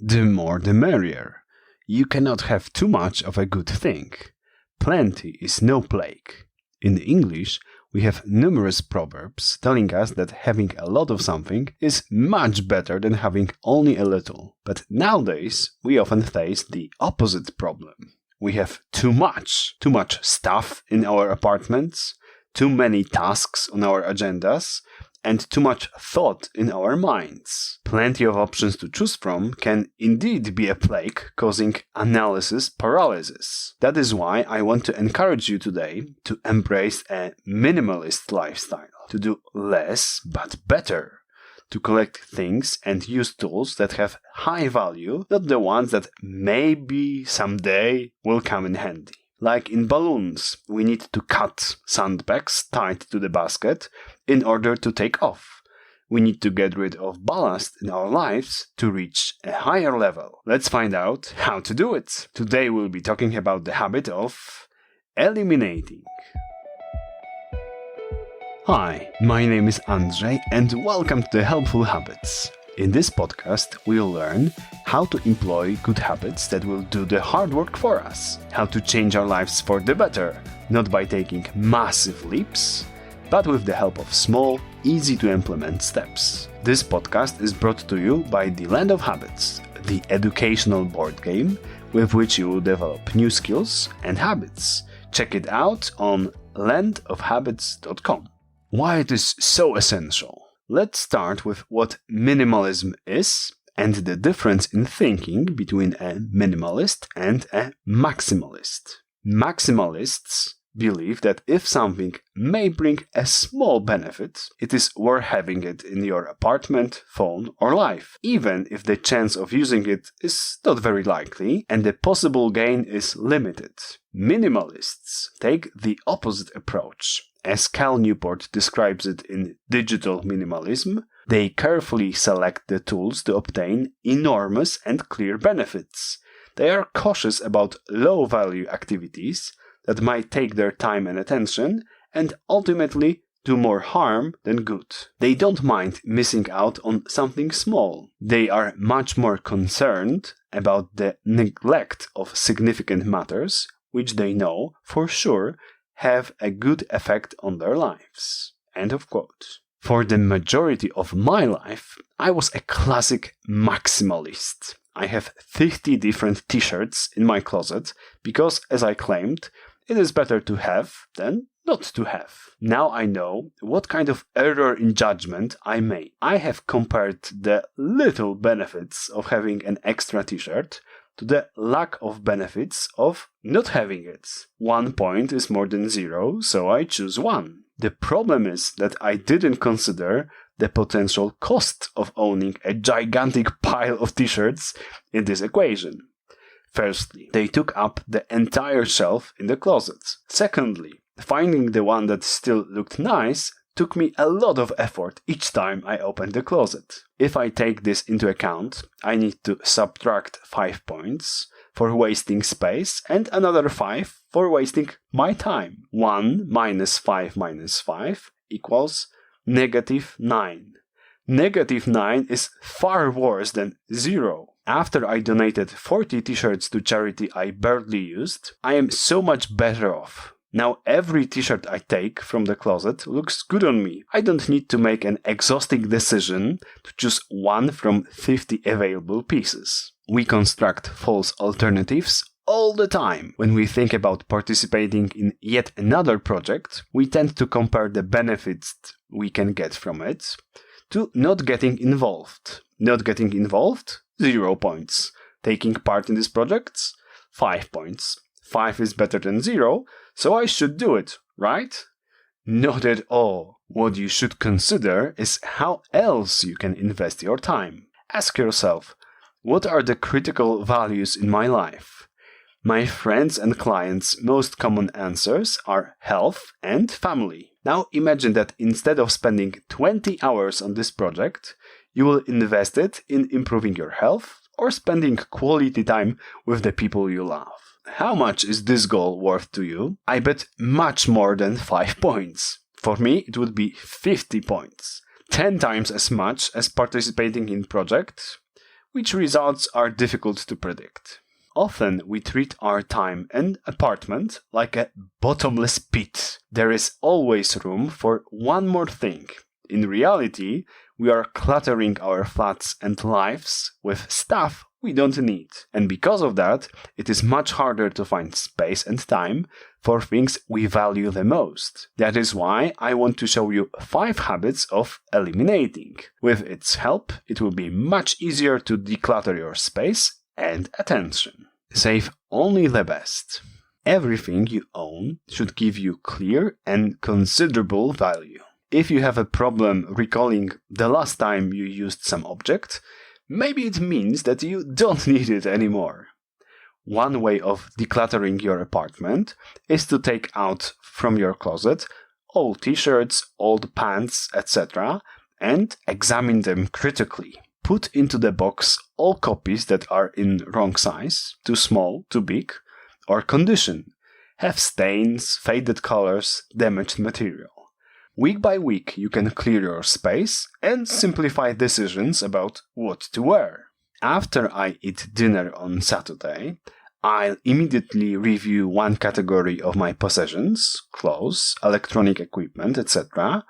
The more the merrier. You cannot have too much of a good thing. Plenty is no plague. In English, we have numerous proverbs telling us that having a lot of something is much better than having only a little. But nowadays, we often face the opposite problem. We have too much stuff in our apartments, too many tasks on our agendas, and too much thought in our minds. Plenty of options to choose from can indeed be a plague causing analysis paralysis. That is why I want to encourage you today to embrace a minimalist lifestyle, to do less but better, to collect things and use tools that have high value, not the ones that maybe someday will come in handy. Like in balloons, we need to cut sandbags tied to the basket in order to take off. We need to get rid of ballast in our lives to reach a higher level. Let's find out how to do it. Today we'll be talking about the habit of eliminating. Hi, my name is Andrzej and welcome to the Helpful Habits. In this podcast, we'll learn how to employ good habits that will do the hard work for us, how to change our lives for the better, not by taking massive leaps, but with the help of small, easy-to-implement steps. This podcast is brought to you by the Land of Habits, the educational board game with which you will develop new skills and habits. Check it out on landofhabits.com. Why it is so essential? Let's start with what minimalism is and the difference in thinking between a minimalist and a maximalist. Maximalists believe that if something may bring a small benefit, it is worth having it in your apartment, phone, or life, even if the chance of using it is not very likely and the possible gain is limited. Minimalists take the opposite approach. As Cal Newport describes it in Digital Minimalism, they carefully select the tools to obtain enormous and clear benefits. They are cautious about low-value activities that might take their time and attention and ultimately do more harm than good. They don't mind missing out on something small. They are much more concerned about the neglect of significant matters, which they know for sure have a good effect on their lives. End of quote. For the majority of my life, I was a classic maximalist. I have 50 different t-shirts in my closet because, as I claimed, it is better to have than not to have. Now I know what kind of error in judgment I made. I have compared the little benefits of having an extra t-shirt to the lack of benefits of not having it. 1 point is more than 0, so I choose 1. The problem is that I didn't consider the potential cost of owning a gigantic pile of t-shirts in this equation. Firstly, they took up the entire shelf in the closet. Secondly, finding the one that still looked nice took me a lot of effort each time I opened the closet. If I take this into account, I need to subtract 5 points for wasting space and another 5 for wasting my time. 1 minus 5 minus 5 equals -9. -9 is far worse than 0. After I donated 40 t-shirts to charity I barely used, I am so much better off. Now every t-shirt I take from the closet looks good on me. I don't need to make an exhausting decision to choose one from 50 available pieces. We construct false alternatives all the time. When we think about participating in yet another project, we tend to compare the benefits we can get from it to not getting involved. Not getting involved? 0 points. Taking part in these projects? 5 points. 5 is better than 0, so I should do it, right? Not at all. What you should consider is how else you can invest your time. Ask yourself, what are the critical values in my life? My friends and clients' most common answers are health and family. Now imagine that instead of spending 20 hours on this project, you will invest it in improving your health or spending quality time with the people you love. How much is this goal worth to you? I bet much more than 5 points. For me, it would be 50 points. 10 times as much as participating in projects which results are difficult to predict. Often we treat our time and apartment like a bottomless pit. There is always room for one more thing. In reality, we are cluttering our flats and lives with stuff we don't need. And because of that, it is much harder to find space and time for things we value the most. That is why I want to show you 5 habits of eliminating. With its help, it will be much easier to declutter your space and attention. Save only the best. Everything you own should give you clear and considerable value. If you have a problem recalling the last time you used some object, maybe it means that you don't need it anymore. One way of decluttering your apartment is to take out from your closet old t-shirts, old pants, etc. and examine them critically. Put into the box all copies that are in wrong size, too small, too big, or condition, have stains, faded colors, damaged material. Week by week, you can clear your space and simplify decisions about what to wear. After I eat dinner on Saturday, I'll immediately review one category of my possessions, clothes, electronic equipment, etc.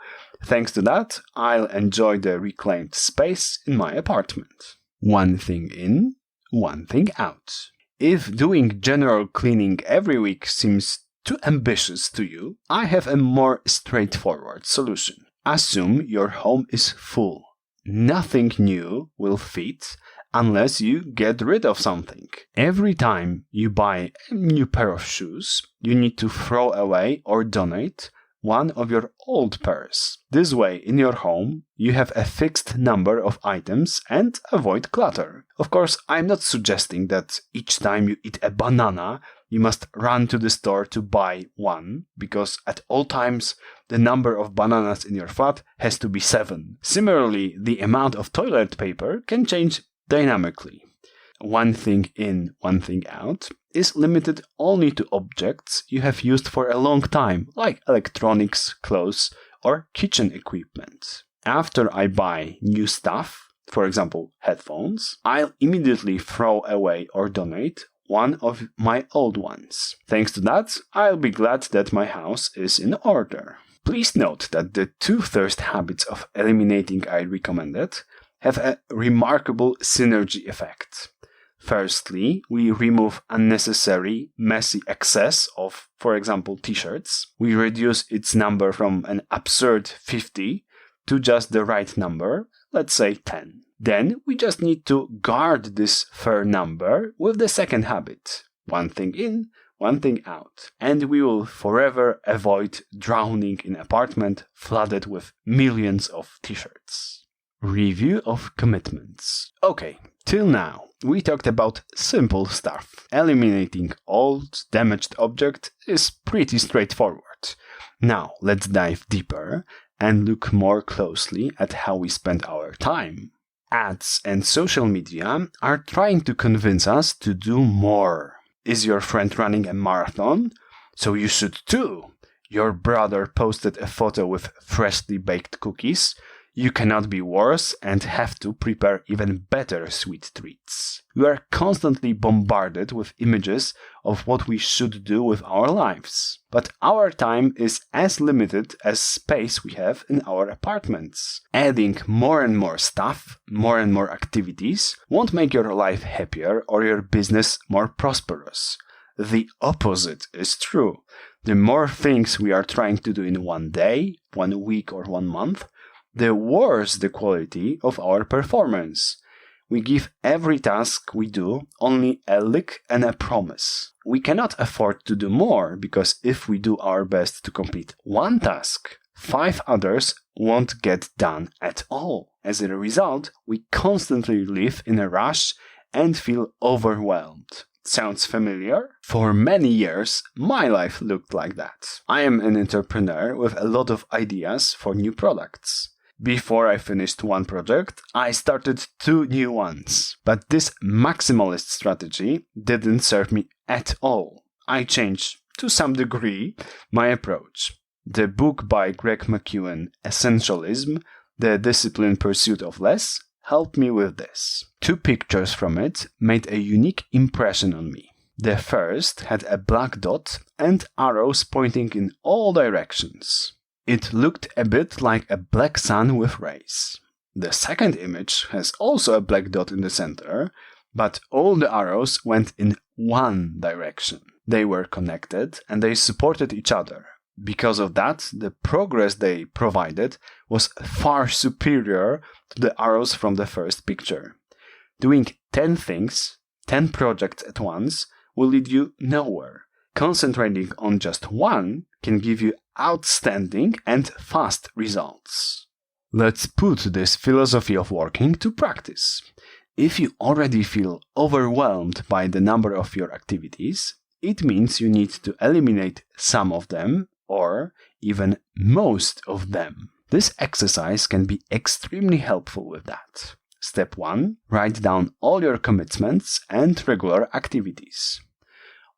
Thanks to that, I'll enjoy the reclaimed space in my apartment. One thing in, one thing out. If doing general cleaning every week seems too ambitious to you, I have a more straightforward solution. Assume your home is full. Nothing new will fit unless you get rid of something. Every time you buy a new pair of shoes, you need to throw away or donate one of your old pairs. This way, in your home, you have a fixed number of items and avoid clutter. Of course, I'm not suggesting that each time you eat a banana, you must run to the store to buy one, because at all times, the number of bananas in your flat has to be 7. Similarly, the amount of toilet paper can change dynamically. One thing in, one thing out is limited only to objects you have used for a long time, like electronics, clothes, or kitchen equipment. After I buy new stuff, for example, headphones, I'll immediately throw away or donate one of my old ones. Thanks to that, I'll be glad that my house is in order. Please note that the 2 first habits of eliminating I recommended have a remarkable synergy effect. Firstly, we remove unnecessary, messy excess of, for example, t-shirts. We reduce its number from an absurd 50 to just the right number, let's say 10. Then we just need to guard this fair number with the second habit. One thing in, one thing out. And we will forever avoid drowning in an apartment flooded with millions of t-shirts. Review of commitments. Okay, till now, we talked about simple stuff. Eliminating old, damaged object is pretty straightforward. Now, let's dive deeper and look more closely at how we spend our time. Ads and social media are trying to convince us to do more. Is your friend running a marathon? So you should too. Your brother posted a photo with freshly baked cookies. You cannot be worse and have to prepare even better sweet treats. We are constantly bombarded with images of what we should do with our lives. But our time is as limited as space we have in our apartments. Adding more and more stuff, more and more activities, won't make your life happier or your business more prosperous. The opposite is true. The more things we are trying to do in one day, 1 week, or 1 month, the worse the quality of our performance. We give every task we do only a lick and a promise. We cannot afford to do more because if we do our best to complete one task, 5 others won't get done at all. As a result, we constantly live in a rush and feel overwhelmed. Sounds familiar? For many years, my life looked like that. I am an entrepreneur with a lot of ideas for new products. Before I finished one project, I started 2 new ones. But this maximalist strategy didn't serve me at all. I changed, to some degree, my approach. The book by Greg McKeown, Essentialism, The Disciplined Pursuit of Less, helped me with this. 2 pictures from it made a unique impression on me. The first had a black dot and arrows pointing in all directions. It looked a bit like a black sun with rays. The second image has also a black dot in the center, but all the arrows went in one direction. They were connected and they supported each other. Because of that, the progress they provided was far superior to the arrows from the first picture. Doing 10 things, 10 projects at once, will lead you nowhere. Concentrating on just one can give you outstanding and fast results. Let's put this philosophy of working to practice. If you already feel overwhelmed by the number of your activities, it means you need to eliminate some of them or even most of them. This exercise can be extremely helpful with that. Step 1. Write down all your commitments and regular activities.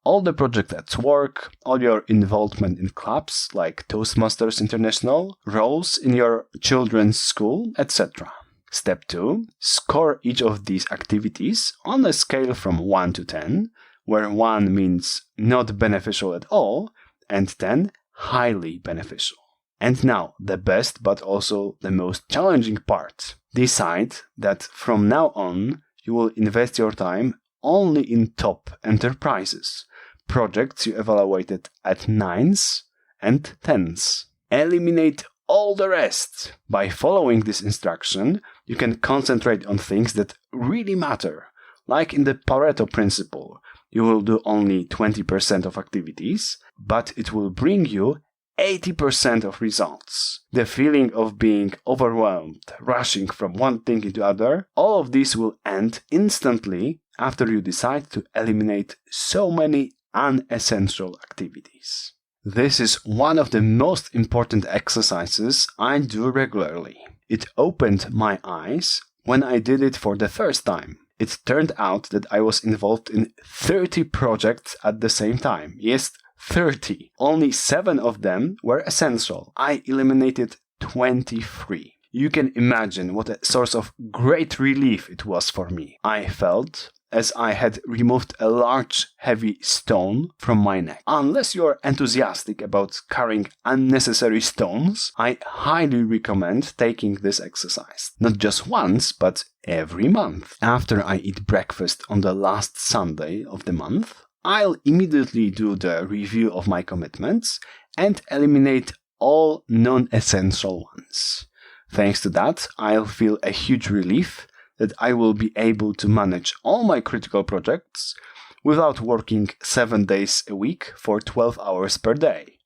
All the projects at work, all your involvement in clubs like Toastmasters International, roles in your children's school, etc. Step 2. Score each of these activities on a scale from 1 to 10, where 1 means not beneficial at all, and 10 highly beneficial. And now, the best but also the most challenging part. Decide that from now on, you will invest your time only in top enterprises, projects you evaluated at 9s and 10s. Eliminate all the rest. By following this instruction, you can concentrate on things that really matter. Like in the Pareto principle, you will do only 20% of activities, but it will bring you 80% of results. The feeling of being overwhelmed, rushing from one thing into other, all of this will end instantly after you decide to eliminate so many unessential activities. This is one of the most important exercises I do regularly. It opened my eyes when I did it for the first time. It turned out that I was involved in 30 projects at the same time. Yes, 30. Only 7 of them were essential. I eliminated 23. You can imagine what a source of great relief it was for me. I felt as I had removed a large, heavy stone from my neck. Unless you're enthusiastic about carrying unnecessary stones, I highly recommend taking this exercise. Not just once, but every month. After I eat breakfast on the last Sunday of the month, I'll immediately do the review of my commitments and eliminate all non-essential ones. Thanks to that, I'll feel a huge relief that I will be able to manage all my critical projects without working 7 days a week for 12 hours per day.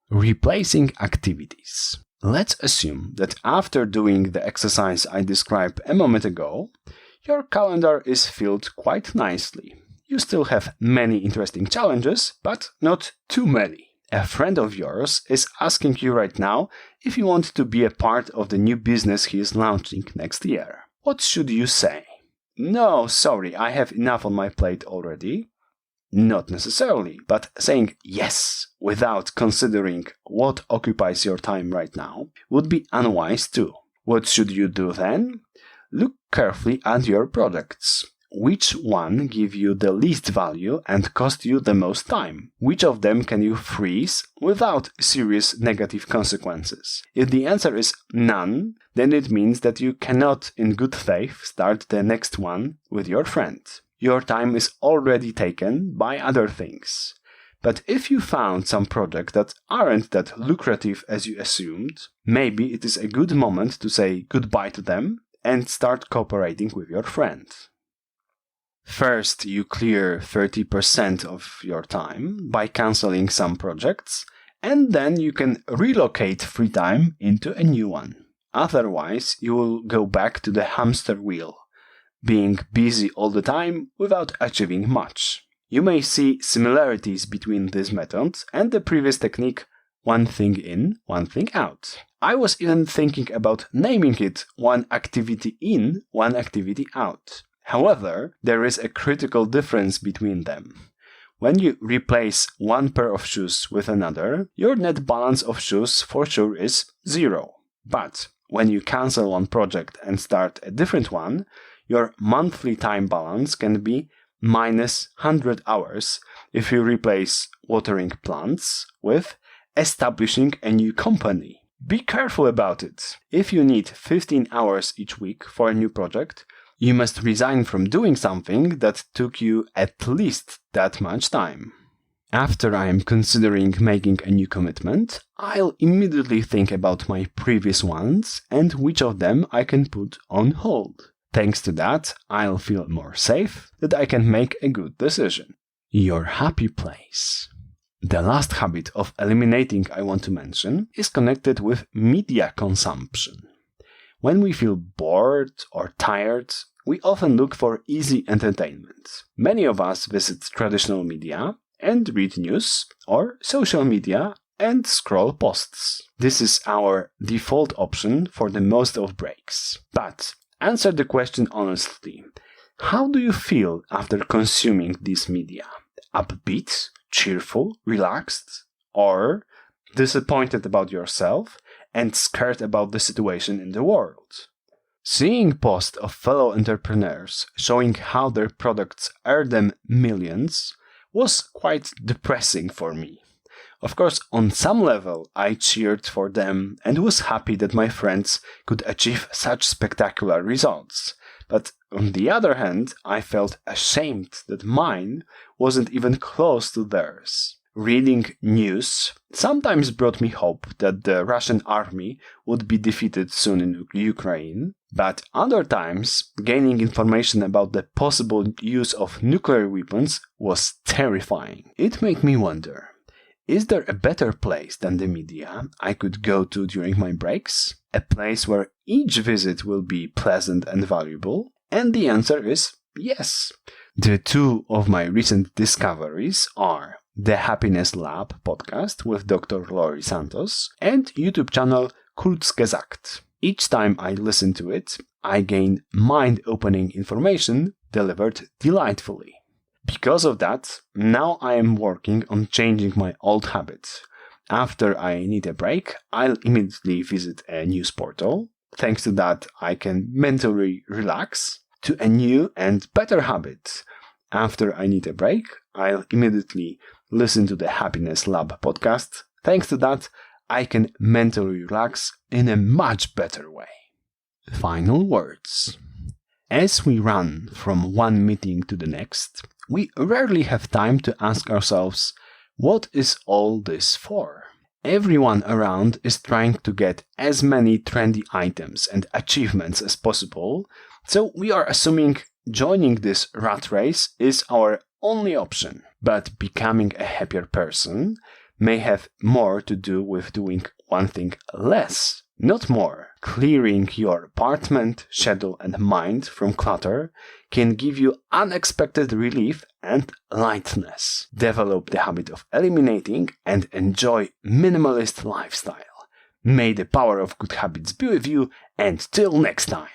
Replacing activities. Let's assume that after doing the exercise I described a moment ago, your calendar is filled quite nicely. You still have many interesting challenges, but not too many. A friend of yours is asking you right now if you want to be a part of the new business he is launching next year. What should you say? No, sorry, I have enough on my plate already. Not necessarily, but saying yes without considering what occupies your time right now would be unwise too. What should you do then? Look carefully at your projects. Which one give you the least value and cost you the most time? Which of them can you freeze without serious negative consequences? If the answer is none, then it means that you cannot in good faith start the next one with your friend. Your time is already taken by other things. But if you found some projects that aren't that lucrative as you assumed, maybe it is a good moment to say goodbye to them and start cooperating with your friend. First, you clear 30% of your time by canceling some projects, and then you can relocate free time into a new one. Otherwise, you will go back to the hamster wheel, being busy all the time without achieving much. You may see similarities between this method and the previous technique, one thing in, one thing out. I was even thinking about naming it one activity in, one activity out. However, there is a critical difference between them. When you replace one pair of shoes with another, your net balance of shoes for sure is 0. But when you cancel one project and start a different one, your monthly time balance can be minus 100 hours if you replace watering plants with establishing a new company. Be careful about it. If you need 15 hours each week for a new project, you must resign from doing something that took you at least that much time. After I am considering making a new commitment, I'll immediately think about my previous ones and which of them I can put on hold. Thanks to that, I'll feel more safe that I can make a good decision. Your happy place. The last habit of eliminating I want to mention is connected with media consumption. When we feel bored or tired, we often look for easy entertainment. Many of us visit traditional media and read news, or social media and scroll posts. This is our default option for the most of breaks. But answer the question honestly. How do you feel after consuming this media? Upbeat, cheerful, relaxed, or disappointed about yourself and scared about the situation in the world? Seeing posts of fellow entrepreneurs showing how their products earn them millions was quite depressing for me. Of course, on some level, I cheered for them and was happy that my friends could achieve such spectacular results. But on the other hand, I felt ashamed that mine wasn't even close to theirs. Reading news sometimes brought me hope that the Russian army would be defeated soon in Ukraine, but other times, gaining information about the possible use of nuclear weapons was terrifying. It made me wonder, is there a better place than the media I could go to during my breaks? A place where each visit will be pleasant and valuable? And the answer is yes. The two of my recent discoveries are the Happiness Lab podcast with Dr. Lori Santos and YouTube channel Kurzgesagt. Each time I listen to it, I gain mind-opening information delivered delightfully. Because of that, now I am working on changing my old habits. After I need a break, I'll immediately visit a news portal. Thanks to that, I can mentally relax to a new and better habit. After I need a break, I'll immediately listen to the Happiness Lab podcast. Thanks to that, I can mentally relax in a much better way. Final words. As we run from one meeting to the next, we rarely have time to ask ourselves, what is all this for? Everyone around is trying to get as many trendy items and achievements as possible, so we are assuming joining this rat race is our only option. But becoming a happier person may have more to do with doing one thing less, not more. Clearing your apartment, schedule, and mind from clutter can give you unexpected relief and lightness. Develop the habit of eliminating and enjoy minimalist lifestyle. May the power of good habits be with you, and till next time.